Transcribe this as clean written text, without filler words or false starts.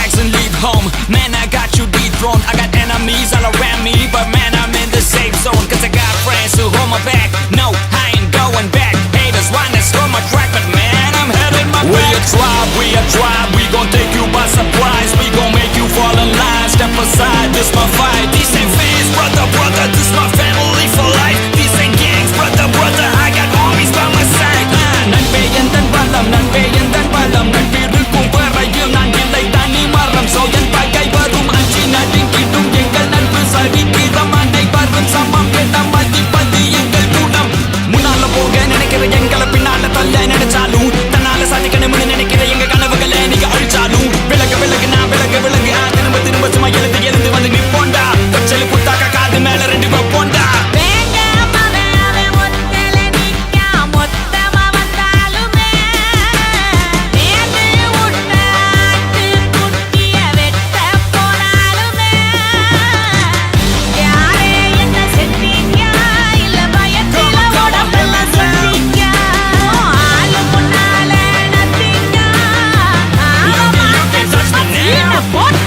bags and leave home. Man, I got you dethroned. I got enemies all around me, but man, I'm in the safe zone. Cause I got friends who hold my back. No, I ain't going back. Haters wanna slow my track, but man, I'm heading my back. We a tribe, we gon' take you by surprise. We gon' make you fall in line. Step aside, this my fight. These ain't fans, brother, brother, this my family for life. These ain't gangs, brother, brother, I got armies by my side. நண்பே எந்தன் பலம், நண்பே எந்தன் பலம். நட்பிருக்கும் வரையில் நான் இல்லை தனி மரம். So என் பகை வரும் அஞ்சி நடுங்கிடும் எங்கள் நட்பு சரித்திரம் அனைவரும் சமம் என்ற மதிப்பது எங்கள் குணம். முன்னால போக நினைக்கிற எங்களை பின்னால தள்ள நினைச்சாலும் தன்னால சாதிக்கணும்னு நினைக்கிற எங்க கனவுகளை நீங்க அழிச்சாலும் விலகு விலகு நான் விலகு விலகு திரும்ப திரும்ப சும்மா எழுந்து எழுந்து வந்து நிப்போண்டா. கொச்சலு புத்தாக்க காது மேல ரெண்டு வைப்போண்டா. What?